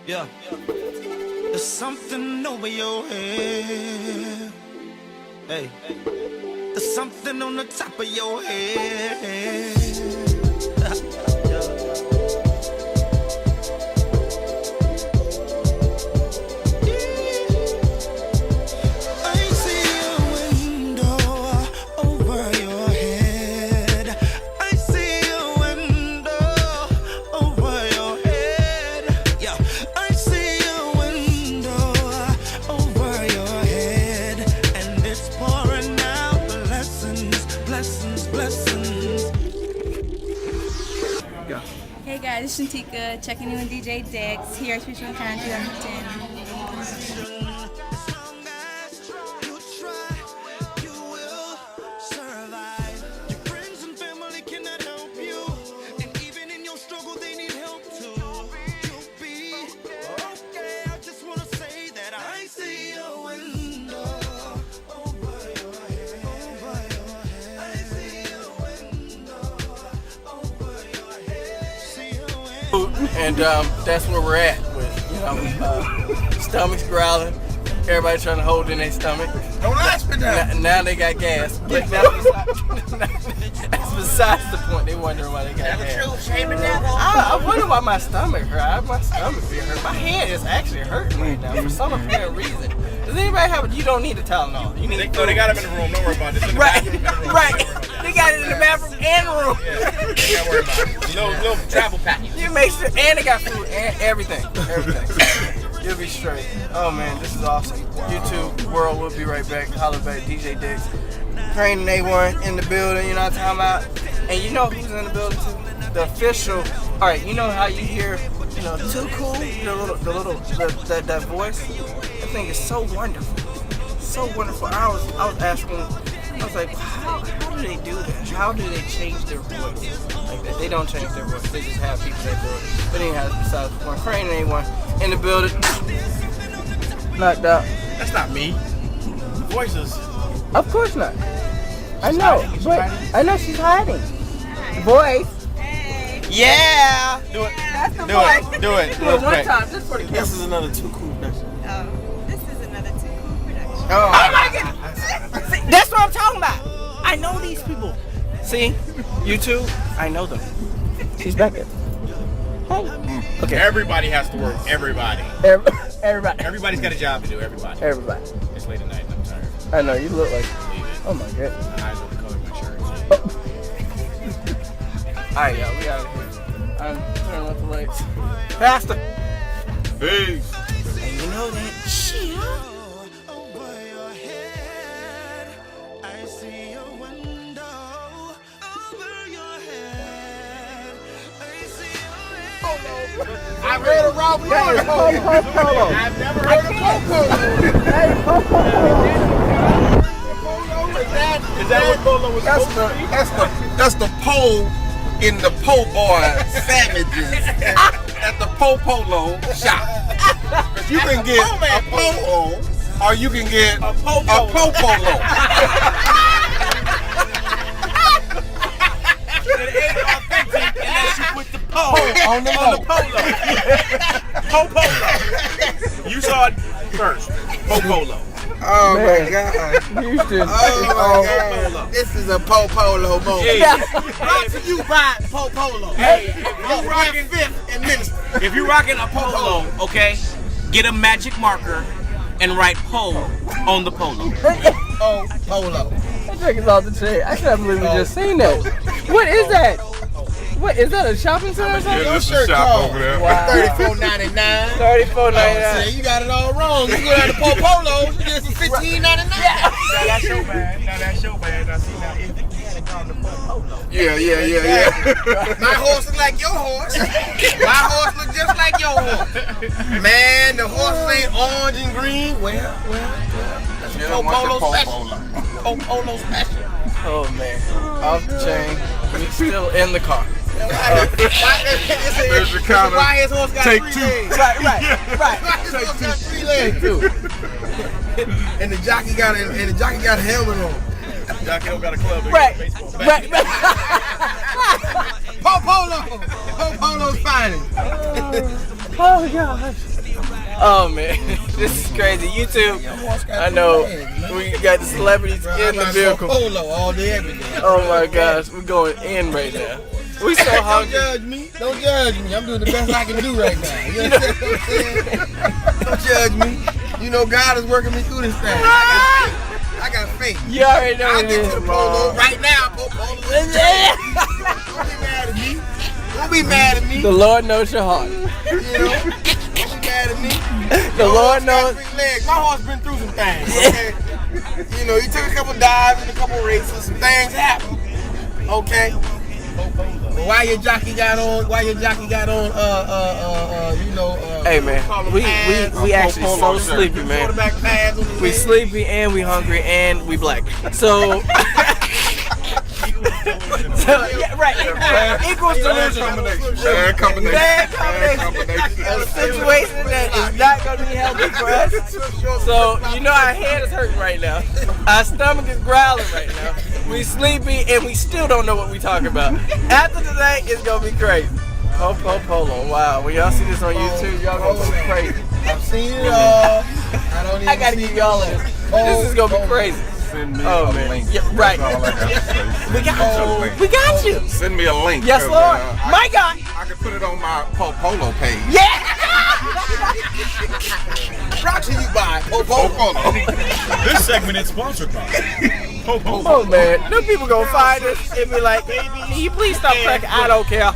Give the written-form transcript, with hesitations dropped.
Yeah. There's something over your head. Hey. There's something on the top of your head. Hey guys, it's Shantika checking in with DJ Dex here at Future Country 2010. And that's where we're at with, stomachs growling, everybody trying to hold in their stomach. Don't ask me that. Now they got gas, but that's besides the point. They wondering why they got gas. I wonder why my stomach hurt. My stomach be hurt. My head is actually hurting right now for some apparent reason. Does anybody have it? You don't need a Tylenol. You need they got them in the room. Don't worry about it. Right. They got it in the bathroom and room. Yeah, don't worry about it. Little travel package. You make sure, and they got food and everything. You'll be straight. Oh man, this is awesome. YouTube world, we'll be right back. Holla back, DJ Dex. Crane and A1 in the building, you know what I'm talking about? And you know who's in the building too? The official. All right, you know how you hear, Too Cool, that voice. That thing is so wonderful, so wonderful. I was asking, I was like, how do they do that? How do they change their voice like that? They don't change their voice. They just have people that do it. But anyhow, besides the point, Crane and A1 in the building, knocked out. That's not me. Voices. Of course not. I know, but I know she's hiding. Voice. Hey. Yeah. Do it. That's the Do voice. it. Do it. Real One quick. time, just for the camera. This is another Too Cool production. This is another Too Cool production. Oh my goodness. See, that's what I'm talking about. I know these people. See, YouTube, I know them. She's back there. Hey. Okay. Everybody has to work. Everybody. Everybody. Everybody's got a job to do. Everybody. Everybody. It's late at night and I'm tired. I know, you look like. Leave it. Oh my goodness. My eyes don't color my shirt. Alright, y'all, we out of here. I'm turning off the lights. Faster. Peace. And you know that shit. I read a Rob Polo. I've never heard of Popo. Is that what Polo was supposed to be? That's the pole in the po' boy sandwiches at the Polo shop. You can get a polo or you can get a po' polo. It ain't authentic unless you put the po on the polo. Po polo. You saw it first. Po polo. Oh Man. my God. Houston. Oh my God. This is a po' polo moment. Brought to you by Po Polo. Hey, if you rocking a polo, okay, get a magic marker and write Po on the polo. Oh, polo. That drink is off the chain. I can't believe we just seen that. What is that? What is that? A shopping center or something? Your shirt called Wow. $34.99. $34.99. You got it all wrong. You go down to po' polos, you get some $15.99. Now that's your bad. Now see now if you had it called the Po Polo. Yeah. My horse look like your horse. My horse look just like your horse. Man, the horse ain't orange and green. Well. That's a po' polo special. Po' polo special. Oh man. Off the chain. We still in the car. Why his horse got Take 3 two. legs? Right. Why his horse got 3 legs? And the jockey got a helmet on. Jockey don't got a club. Right. Po' polo. Po' polo's finest. Oh gosh. Oh man, this is crazy. YouTube, I know we got the celebrities in the vehicle. Polo all day, every day. Oh my gosh, we're going in right now. We so Don't hungry. judge me. Don't judge me. I'm doing the best I can do right now. You know what I'm saying? Don't judge me. You know God is working me through this thing. I got faith. You already know I'll it get is. to the polo right now. Polo. Don't be mad at me. Don't be mad at me. The Lord knows your heart. You know? Don't be mad at me. The Lord knows. Legs. My horse been through some things. Okay? You know, he took a couple dives and a couple races. Some things happen. Okay? But why your jockey got on? Hey man, we actually so sleepy, man. Quarterback pads on the We leg. sleepy and we hungry and we black. So, yeah, right. Equals delusion. Bad combination. Bad combination. A situation that is not going to be healthy for us. So, you know our head is hurting right now. Our stomach is growling right now. We sleepy and we still don't know what we talking about. After today, it's going to be crazy. Polo. Wow. When y'all see this on YouTube, y'all going to go crazy. I've seen it all. I got to give y'all this. This is going to be crazy. Send me Oh a man. link. Yeah, right. That's all I got to say. We got you. We got you. Send me a link. Yes, 'cause, Lord. My God. I can put it on my polo page. Yeah. Brought to you by Polo. This segment is sponsored by Popo. Oh man, them people gonna find us and be like, "Can you please stop cracking?" I don't care.